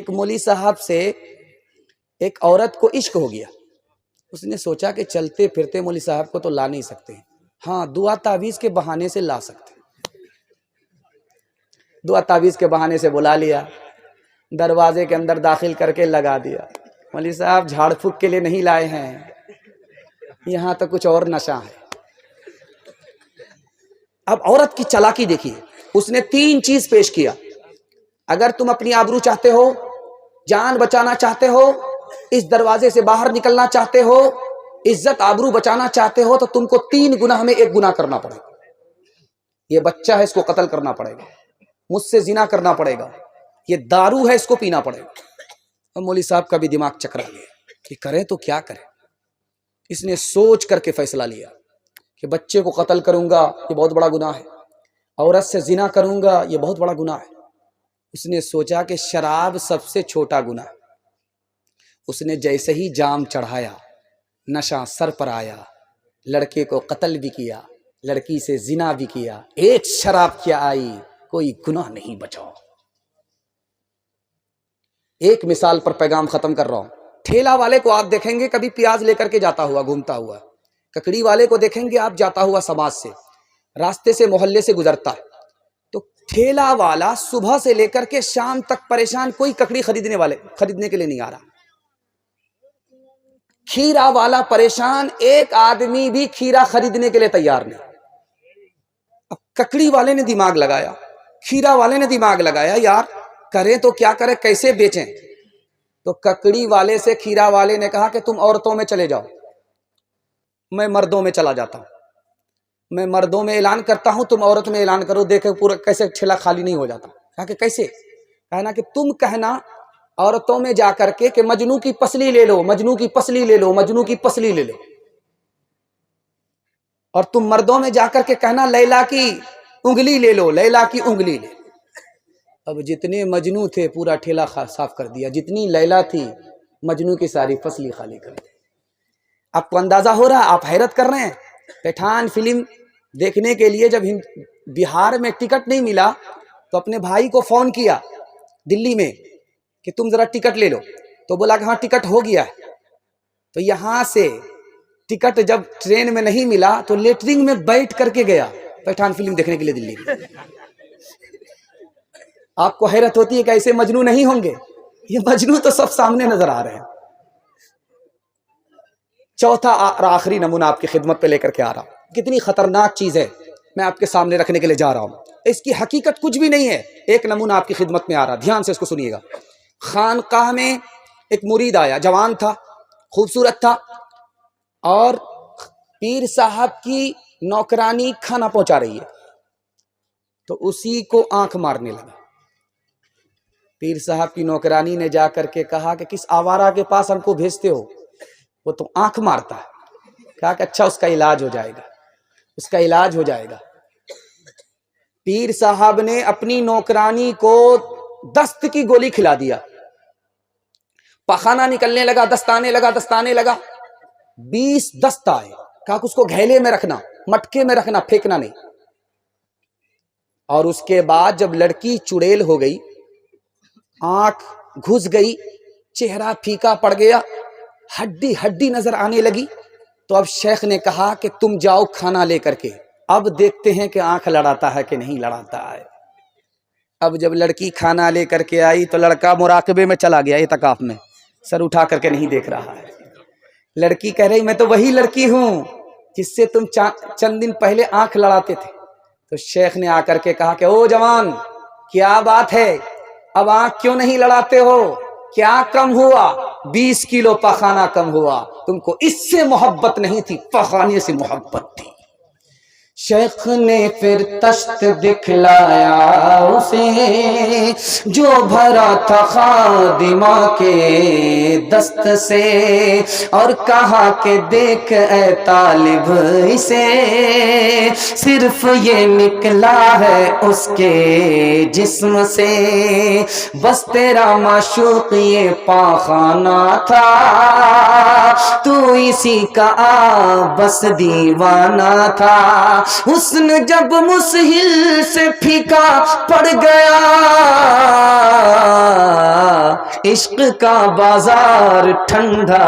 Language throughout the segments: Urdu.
ایک مولوی صاحب سے ایک عورت کو عشق ہو گیا. اس نے سوچا کہ چلتے پھرتے مولوی صاحب کو تو لا نہیں سکتے, ہاں دعا تعویذ کے بہانے سے لا سکتے. دعا تعویذ کے بہانے سے بلا لیا, دروازے کے اندر داخل کر کے لگا دیا. مولوی صاحب جھاڑ پھونک کے لیے نہیں لائے ہیں, یہاں تو کچھ اور نشہ ہے. اب عورت کی چالاکی دیکھیے, اس نے 3 چیز پیش کیا. اگر تم اپنی آبرو چاہتے ہو, جان بچانا چاہتے ہو, اس دروازے سے باہر نکلنا چاہتے ہو, عزت آبرو بچانا چاہتے ہو, تو تم کو 3 گناہ میں 1 گناہ کرنا پڑے گا. یہ بچہ ہے, اس کو قتل کرنا پڑے گا, مجھ سے زنا کرنا پڑے گا, یہ دارو ہے, اس کو پینا پڑے گا. اور مولوی صاحب کا بھی دماغ چکرا گیا کہ کریں تو کیا کریں. اس نے سوچ کر کے فیصلہ لیا کہ بچے کو قتل کروں گا یہ بہت بڑا گناہ ہے, عورت سے زنا کروں گا یہ بہت بڑا گناہ ہے. اس نے سوچا کہ شراب سب سے چھوٹا گناہ. اس نے جیسے ہی جام چڑھایا, نشہ سر پر آیا, لڑکے کو قتل بھی کیا, لڑکی سے زنا بھی کیا. ایک شراب کیا آئی, کوئی گناہ نہیں بچا. ایک مثال پر پیغام ختم کر رہا ہوں. ٹھیلا والے کو آپ دیکھیں گے کبھی پیاز لے کر کے جاتا ہوا, گھومتا ہوا. ککڑی والے کو دیکھیں گے آپ جاتا ہوا سماج سے, راستے سے, محلے سے گزرتا ہے. تو ٹھیلا والا صبح سے لے کر کے شام تک پریشان, کوئی ککڑی خریدنے کے لیے نہیں آ رہا. کھیرا والا پریشان, ایک آدمی بھی کھیرا خریدنے کے لیے تیار نہیں. اب ککڑی والے نے دماغ لگایا, کھیرا والے نے دماغ لگایا, یار کریں تو کیا کریں, کیسے بیچیں. تو ککڑی والے سے کھیرا والے نے کہا کہ تم عورتوں میں چلے جاؤ, میں مردوں میں چلا جاتا ہوں. میں مردوں میں اعلان کرتا ہوں, تم عورت میں اعلان کرو, دیکھیں پورا کیسے ٹھیلا خالی نہیں ہو جاتا. کہا کہ کیسے؟ کہنا کہ تم کہنا عورتوں میں جا کر کے کہ مجنو کی پسلی لے لو, مجنو کی پسلی لے لو, مجنو کی پسلی لے لو. اور تم مردوں میں جا کر کے کہنا لیلا کی انگلی لے لو, لیلا کی انگلی لے لو. اب جتنے مجنو تھے پورا ٹھیلا صاف کر دیا, جتنی لیلا تھی مجنو کی ساری پسلی خالی کر دی. آپ کو اندازہ ہو رہا, آپ حیرت کر رہے ہیں. پٹھان فلم دیکھنے کے لیے جب بہار میں ٹکٹ نہیں ملا تو اپنے بھائی کو فون کیا دلی میں کہ تم ذرا ٹکٹ لے لو. تو بولا کہ ہاں ٹکٹ ہو گیا ہے. تو یہاں سے ٹکٹ جب ٹرین میں نہیں ملا تو لیٹرنگ میں بیٹھ کر کے گیا پٹھان فلم دیکھنے کے لیے دلی میں. آپ کو حیرت ہوتی ہے کہ ایسے مجنو نہیں ہوں گے, یہ مجنو تو سب سامنے نظر آ رہے ہیں. چوتھا اور آخری نمونہ آپ کی خدمت پہ لے کر کے آ رہا ہوں. کتنی خطرناک چیز ہے میں آپ کے سامنے رکھنے کے لیے جا رہا ہوں. اس کی حقیقت کچھ بھی نہیں ہے. ایک نمونہ آپ کی خدمت میں آ رہا, دھیان سے اس کو سنیے گا. خانقاہ میں ایک مرید آیا, جوان تھا, خوبصورت تھا, اور پیر صاحب کی نوکرانی کھانا پہنچا رہی ہے. تو اسی کو آنکھ مارنے لگا. پیر صاحب کی نوکرانی نے جا کر کے کہا کہ کس آوارہ کے پاس ہم کو بھیجتے ہو, وہ تو آنکھ مارتا ہے. کہا کہ اچھا اس کا علاج ہو جائے گا, اس کا علاج ہو جائے گا. پیر صاحب نے اپنی نوکرانی کو دست کی گولی کھلا دیا. پخانہ نکلنے لگا, دستانے لگا. 20 دست آئے. کہا کہ اس کو گھیلے میں رکھنا, مٹکے میں رکھنا, پھینکنا نہیں. اور اس کے بعد جب لڑکی چڑیل ہو گئی, آنکھ گھس گئی, چہرہ پھیکا پڑ گیا, ہڈی ہڈی نظر آنے لگی, تو اب شیخ نے کہا کہ تم جاؤ کھانا لے کر کے, اب دیکھتے ہیں کہ آنکھ لڑاتا ہے کہ نہیں لڑاتا ہے. اب جب لڑکی کھانا لے کر کے آئی تو لڑکا مراقبے میں چلا گیا, اعتکاف میں سر اٹھا کر کے نہیں دیکھ رہا ہے. لڑکی کہہ رہی میں تو وہی لڑکی ہوں جس سے تم چند دن پہلے آنکھ لڑاتے تھے. تو شیخ نے آ کر کے کہا کہ او جوان, کیا بات ہے, اب آنکھ کیوں نہیں لڑاتے ہو, کیا کم ہوا؟ 20 کلو پخانہ کم ہوا. تم کو اس سے محبت نہیں تھی, پخانے سے محبت تھی. شیخ نے پھر تشت دکھلایا اسے جو بھرا تھا خادمہ کے دست سے, اور کہا کہ دیکھ اے طالب اسے, صرف یہ نکلا ہے اس کے جسم سے, بس تیرا معشوق یہ پاخانہ تھا, تو اسی کا بس دیوانہ تھا. حسن جب مسہل سے پھیکا پڑ گیا، عشق کا بازار ٹھنڈا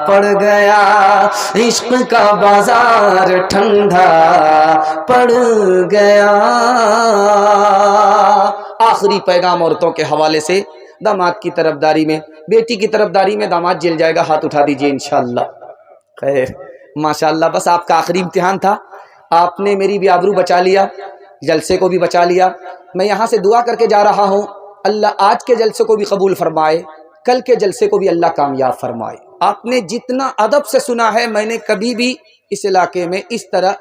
پڑ گیا، عشق کا بازار ٹھنڈا پڑ گیا۔ آخری پیغام عورتوں کے حوالے سے، داماد کی طرفداری میں، بیٹی کی طرفداری میں داماد جل جائے گا، ہاتھ اٹھا دیجئے انشاءاللہ۔ خیر ماشاءاللہ، بس آپ کا آخری امتحان تھا، آپ نے میری بھی آبرو بچا لیا، جلسے کو بھی بچا لیا۔ میں یہاں سے دعا کر کے جا رہا ہوں، اللہ آج کے جلسے کو بھی قبول فرمائے، کل کے جلسے کو بھی اللہ کامیاب فرمائے۔ آپ نے جتنا ادب سے سنا ہے، میں نے کبھی بھی اس علاقے میں اس طرح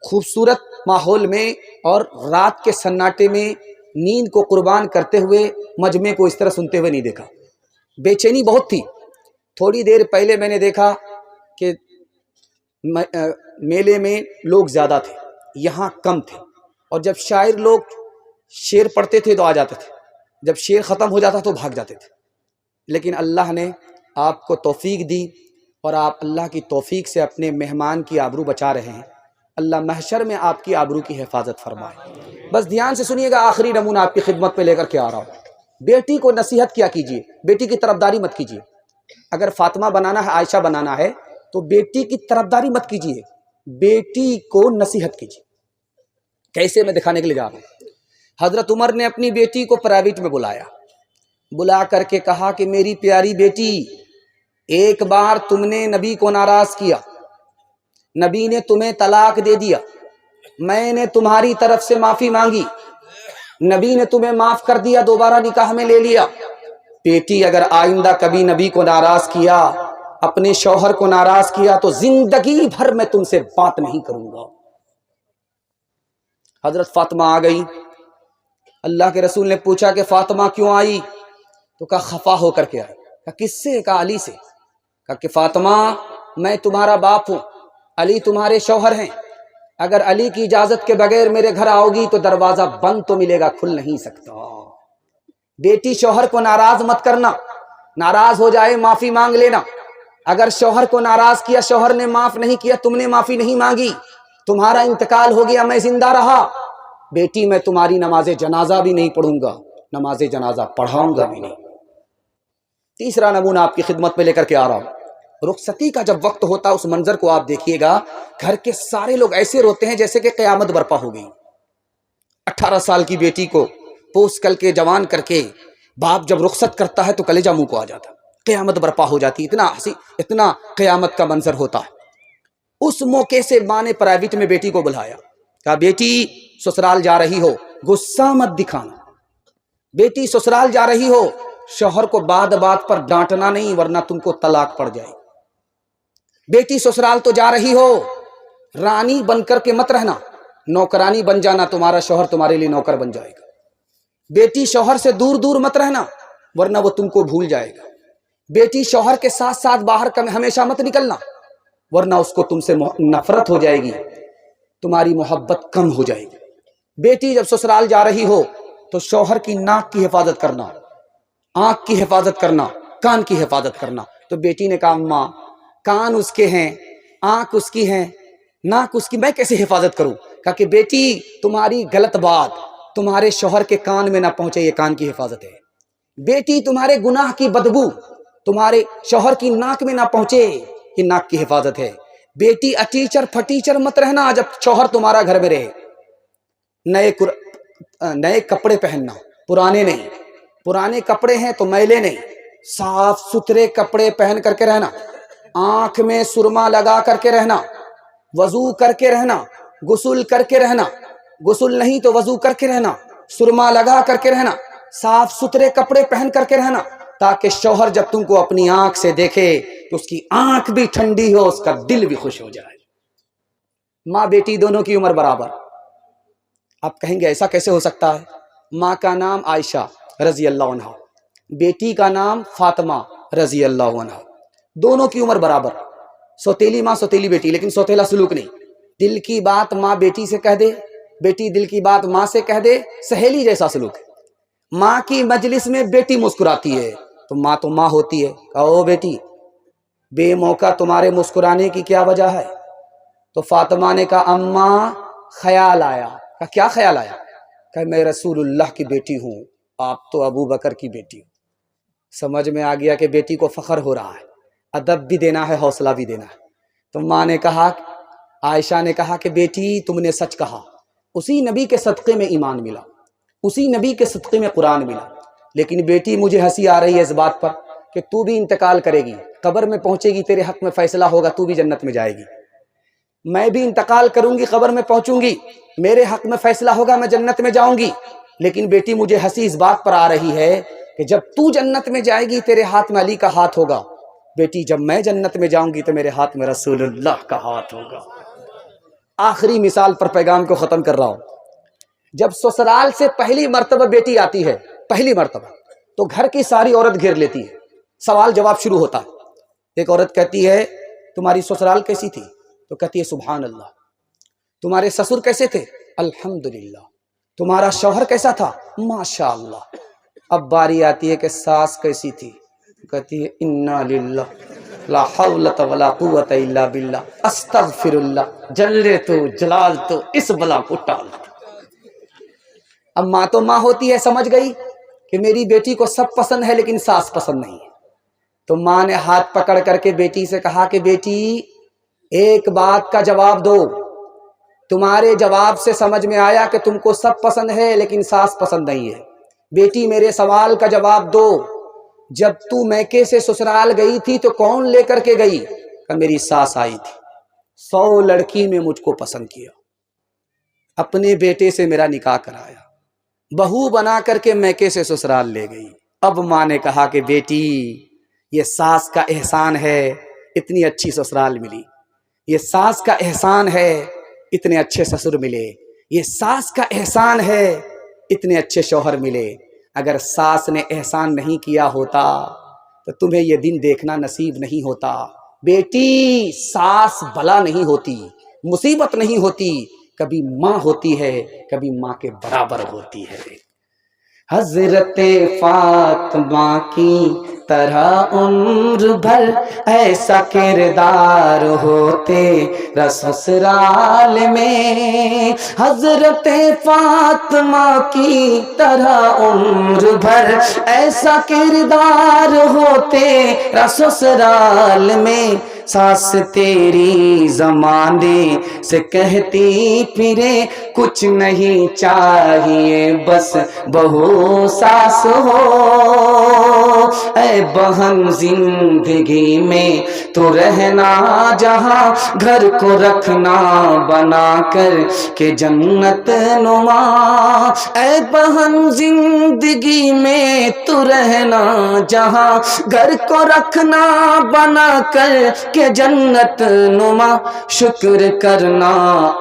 خوبصورت ماحول میں اور رات کے سناٹے میں نیند کو قربان کرتے ہوئے مجمع کو اس طرح سنتے ہوئے نہیں دیکھا۔ بے چینی بہت تھی۔ تھوڑی دیر پہلے میں نے دیکھا کہ میلے میں لوگ زیادہ تھے، یہاں کم تھے، اور جب شاعر لوگ شعر پڑھتے تھے تو آ جاتے تھے، جب شعر ختم ہو جاتا تو بھاگ جاتے تھے۔ لیکن اللہ نے آپ کو توفیق دی اور آپ اللہ کی توفیق سے اپنے مہمان کی آبرو بچا رہے ہیں۔ اللہ محشر میں آپ کی آبرو کی حفاظت فرمائے۔ بس دھیان سے سنیے گا، آخری نمونہ آپ کی خدمت پہ لے کر کے آ رہا ہوں۔ بیٹی کو نصیحت کیا کیجیے، بیٹی کی طرفداری مت کیجیے۔ اگر فاطمہ بنانا ہے، عائشہ بنانا ہے تو بیٹی کی طرفداری مت کیجیے، بیٹی کو نصیحت کیجیے۔ کیسے، میں دکھانے کے لیے جا رہا ہوں۔ حضرت عمر نے اپنی بیٹی کو پرائیویٹ میں بلایا، بلا کر کے کہا کہ میری پیاری بیٹی، ایک بار تم نے نبی کو ناراض کیا، نبی نے تمہیں طلاق دے دیا، میں نے تمہاری طرف سے معافی مانگی، نبی نے تمہیں معاف کر دیا، دوبارہ نکاح میں لے لیا۔ بیٹی اگر آئندہ کبھی نبی کو ناراض کیا، اپنے شوہر کو ناراض کیا، تو زندگی بھر میں تم سے بات نہیں کروں گا۔ حضرت فاطمہ آ گئی۔ اللہ کے رسول نے پوچھا کہ فاطمہ کیوں آئی؟ تو کہا خفا ہو کر کے آئی۔ کہا کس سے؟ کہا علی سے۔ کہا کہ فاطمہ، میں تمہارا باپ ہوں، علی تمہارے شوہر ہیں، اگر علی کی اجازت کے بغیر میرے گھر آؤ گی تو دروازہ بند تو ملے گا، کھل نہیں سکتا۔ بیٹی شوہر کو ناراض مت کرنا، ناراض ہو جائے معافی مانگ لینا۔ اگر شوہر کو ناراض کیا، شوہر نے معاف نہیں کیا، تم نے معافی نہیں مانگی، تمہارا انتقال ہو گیا، میں زندہ رہا، بیٹی میں تمہاری نماز جنازہ بھی نہیں پڑھوں گا، نماز جنازہ پڑھاؤں گا بھی نہیں۔ تیسرا نمونہ آپ کی خدمت میں لے کر کے آ رہا ہوں۔ رخصتی کا جب وقت ہوتا، اس منظر کو آپ دیکھیے گا، گھر کے سارے لوگ ایسے روتے ہیں جیسے کہ قیامت برپا ہو گئی۔ 18 سال کی بیٹی کو پوس کر کے جوان کر کے باپ جب رخصت کرتا ہے تو کلیجہ منہ کو آ جاتا، قیامت برپا ہو جاتی، اتنا قیامت کا منظر ہوتا ہے۔ اس موقع سے ماں نے پرائیویٹ میں بیٹی کو بلایا، کہا بیٹی سسرال جا رہی ہو، غصہ مت دکھانا، بیٹی سسرال جا رہی ہو، شوہر کو بات بات پر ڈانٹنا نہیں ورنہ تم کو طلاق پڑ جائے۔ بیٹی سسرال تو جا رہی ہو، رانی بن کر کے مت رہنا، نوکرانی بن جانا، تمہارا شوہر تمہارے لیے نوکر بن جائے گا۔ بیٹی شوہر سے دور دور مت رہنا ورنہ وہ تم کو بھول جائے گا۔ بیٹی شوہر کے ساتھ ساتھ باہر ہمیشہ مت نکلنا ورنہ اس کو تم سے نفرت ہو جائے گی، تمہاری محبت کم ہو جائے گی۔ بیٹی جب سسرال جا رہی ہو تو شوہر کی ناک کی حفاظت کرنا، آنکھ کی حفاظت کرنا، کان کی حفاظت کرنا۔ تو بیٹی نے کہا ماں، کان اس کے ہیں، آنکھ اس کی ہیں، ناک اس کی، میں کیسے حفاظت کروں؟ کہا کہ بیٹی تمہاری غلط بات تمہارے شوہر کے کان میں نہ پہنچے، یہ کان کی حفاظت ہے۔ بیٹی تمہارے گناہ کی بدبو تمہارے شوہر کی ناک میں نہ پہنچے، یہ ناک کی حفاظت ہے۔ بیٹی اٹیچر پھٹیچر مت رہنا جب شوہر تمہارا گھر میں رہے، نئے کپڑے پہننا، پرانے نہیں، پرانے کپڑے ہیں تو میلے نہیں، صاف ستھرے کپڑے پہن کر کے رہنا، آنکھ میں سرما لگا کر کے رہنا، وضو کر کے رہنا، غسل کر کے رہنا، غسل نہیں تو وضو کر کے رہنا، سرما لگا کر کے رہنا، صاف ستھرے کپڑے پہن کر کے رہنا، تاکہ شوہر جب تم کو اپنی آنکھ سے دیکھے تو اس کی آنکھ بھی ٹھنڈی ہو، اس کا دل بھی خوش ہو جائے۔ ماں بیٹی دونوں کی عمر برابر۔ آپ کہیں گے ایسا کیسے ہو سکتا ہے؟ ماں کا نام عائشہ رضی اللہ عنہ، بیٹی کا نام فاطمہ رضی اللہ عنہ، دونوں کی عمر برابر۔ سوتیلی ماں سوتیلی بیٹی، لیکن سوتیلا سلوک نہیں۔ دل کی بات ماں بیٹی سے کہہ دے، بیٹی دل کی بات ماں سے کہہ دے، سہیلی جیسا سلوک ہے۔ ماں کی مجلس میں بیٹی مسکراتی ہے تو ماں ہوتی ہے، کہو بیٹی بے موقع تمہارے مسکرانے کی کیا وجہ ہے؟ تو فاطمہ نے کہا اماں خیال آیا. کہا کیا خیال آیا؟ کہ میں رسول اللہ کی بیٹی ہوں، آپ تو ابو بکر کی بیٹی ہوں. سمجھ میں آ گیا کہ بیٹی کو فخر ہو رہا ہے، ادب بھی دینا ہے، حوصلہ بھی دینا ہے. تو ماں نے کہا، عائشہ نے کہا کہ بیٹی تم نے سچ کہا، اسی نبی کے صدقے میں ایمان ملا، اسی نبی کے صدقے میں قرآن ملا. لیکن بیٹی مجھے ہنسی آ رہی ہے اس بات پر کہ تو بھی انتقال کرے گی، قبر میں پہنچے گی، تیرے حق میں فیصلہ ہوگا، تو بھی جنت میں جائے گی. میں بھی انتقال کروں گی، قبر میں پہنچوں گی، میرے حق میں فیصلہ ہوگا، میں جنت میں جاؤں گی. لیکن بیٹی مجھے ہنسی اس بات پر آ رہی ہے کہ جب تو جنت میں جائے گی تیرے ہاتھ میں علی کا ہاتھ ہوگا، بیٹی جب میں جنت میں جاؤں گی تو میرے ہاتھ میں رسول اللہ کا ہاتھ ہوگا. آخری مثال پر پیغام کو ختم کر رہا ہوں. جب سسرال سے پہلی مرتبہ بیٹی آتی ہے، پہلی مرتبہ، تو گھر کی ساری عورت گھیر لیتی ہے، سوال جواب شروع ہوتا ہے. ایک عورت کہتی ہے تمہاری سسرال کیسی تھی؟ تو کہتی ہے سبحان اللہ. تمہارے سسر کیسے تھے؟ الحمدللہ. تمہارا شوہر کیسا تھا؟ ماشاء اللہ. اب باری آتی ہے کہ ساس کیسی تھی؟ کہتی ہے انا للہ لا حول ولا قوت الا باللہ استغفر اللہ، جلے تو جلال تو اس بلا کو ٹال. اب ماں تو ماں ہوتی ہے، سمجھ گئی کہ میری بیٹی کو سب پسند ہے لیکن ساس پسند نہیں ہے. تو ماں نے ہاتھ پکڑ کر کے بیٹی سے کہا کہ بیٹی ایک بات کا جواب دو. تمہارے جواب سے سمجھ میں آیا کہ تم کو سب پسند ہے لیکن ساس پسند نہیں ہے. بیٹی میرے سوال کا جواب دو. جب تو میکے سے سسرال گئی تھی تو کون لے کر کے گئی؟ کہ میری ساس آئی تھی، 100 لڑکی میں مجھ کو پسند کیا، اپنے بیٹے سے میرا نکاح کرایا، بہو بنا کر کے میکے سے سسرال لے گئی. اب ماں نے کہا کہ بیٹی یہ ساس کا احسان ہے، اتنی اچھی سسرال ملی. یہ ساس کا احسان ہے، اتنے اچھے سسر ملے. یہ ساس کا احسان ہے، اتنے اچھے شوہر ملے. اگر ساس نے احسان نہیں کیا ہوتا تو تمہیں یہ دن دیکھنا نصیب نہیں ہوتا. بیٹی ساس بلا نہیں ہوتی، مصیبت نہیں ہوتی، کبھی ماں ہوتی ہے، کبھی ماں کے برابر ہوتی ہے. حضرت فاطمہ کی طرح عمر بھر ایسا کردار ہوتے سسرال میں. حضرت فاطمہ کی طرح عمر بھر ایسا کردار ہوتے سسرال میں. ساس تیری زمانے سے کہتی پھرے کچھ نہیں چاہیے بس بہو ساس ہو. اے بہن زندگی میں تو رہنا جہاں گھر کو رکھنا بنا کر کہ جنت نما. اے بہن زندگی میں تو رہنا جہاں گھر کو رکھنا بنا کر کہ جنت نما. شکر کرنا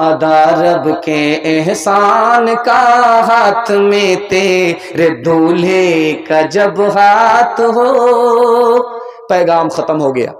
ادا رب کے احسان کا، ہاتھ میں تیرے دولہے کا جب ہاتھ ہو. پیغام ختم ہو گیا.